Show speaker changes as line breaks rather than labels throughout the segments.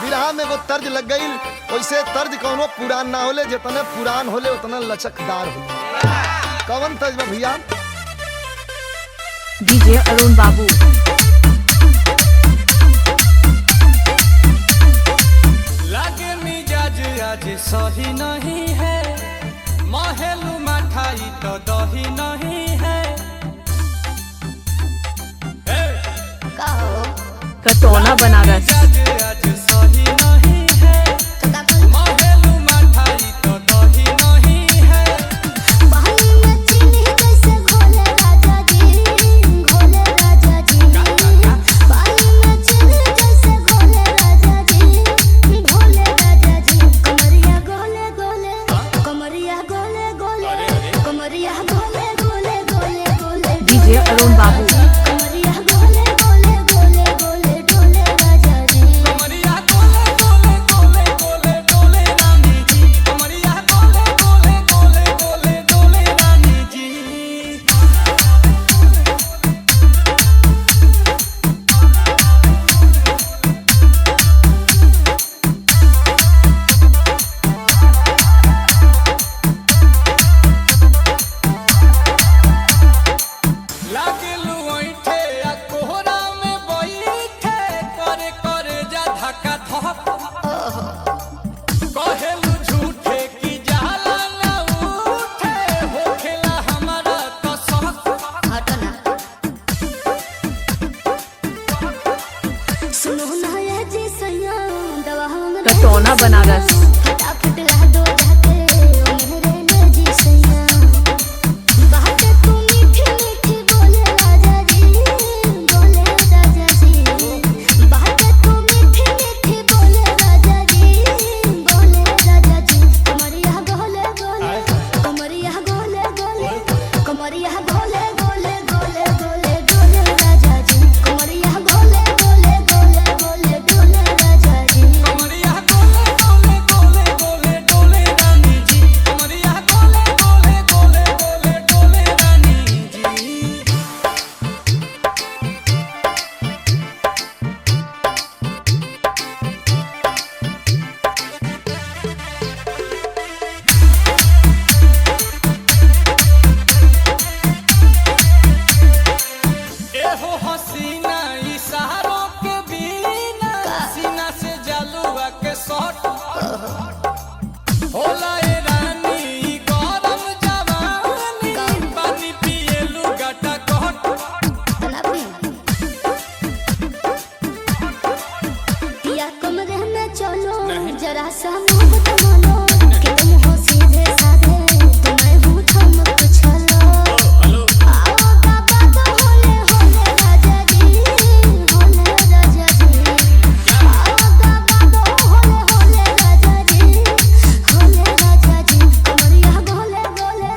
बिरहा में वो तर्ज लग गई। वैसे तर्ज कौनो पुरान ना होले, जितने पुरान होले उतना लचकदार होले। कौन तर्ज में भैया?
डीजे अरुण बाबू।
लागे मिजाज आज सही नहीं है, महलू मठाई तो दही नहीं है।
कटौना बनारस।
आज सही नहीं है, महलू मठाई तो दही नहीं है।
पानी में चीनी जैसे घोले राजा जी, घोले राजा जी। पानी में चीनी जैसे घोले राजा जी, घोले राजा जी। कमरिया गोले गोले, कमरिया गोले गोले, कमरिया गोले गोले गोले गोले।
डीजे अरुण बाबू।
कमरिया गोले गोले गोले गोले डोले राजा जी।
कमरिया गोले गोले गोले गोले डोले रानी जी। कमरिया गोले गोले गोले गोले डोले रानी जी। लागलू ऐठे आ कोहरा में बैठे, करे करे जा धक्का धक। कहेलू झूठे की जाला ना उठे, होखेला हमारा तो शक।
हटना सुनो ना ये जी सैया, दवा हम
कटौना बनारस।
फटाफट ला दो जाके ओ मेरे ले जी सैया। बात तू मीठी मीठी बोले राजा जी, बोले राजा जी। बात तू मीठी मीठी बोले राजा जी, बोले राजा जी। कमरिया गोले गोले, कमरिया गोले गोले, कमरिया गोले गोले गोले गोले डोले राजा जी। कमरिया गोले गोले गोले गोले डोले राजा जी।
कमरिया गोले गोले गोले गोले डोले रानी जी। कमरिया गोले गोले गोले गोले डोले रानी जी। एहो हसीना इशारों के बिना, सीना से जलुआ के शॉट होला ए रानी ई गरम जवानी। पानी पिएलू गटा कट।
पिया कमरे में चलो, जरा सा मुंह थमालो, कि तुम हो सीधे साधे, तो मैं हूँ ठमक छलो। आओ बाबा तो होले होले राजा जी, होले राजा जी। आओ बाबा तो होले होले राजा जी, होले राजा जी। कमरिया गोले गोले,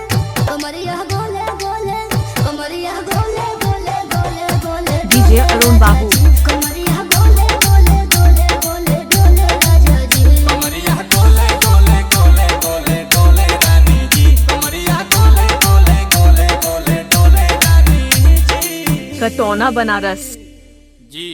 कमरिया गोले गोले, कमरिया गोले गोले गोले गोले।
डीजे अरुण बाबू।
कमरिया गोले गोले गोले गोले डोले राजा जी।
कमरिया गोले गोले गोले गोले डोले रानी जी। कमरिया गोले गोले गोले गोले डोले रानी जी।
कटौना बनारस।
जी।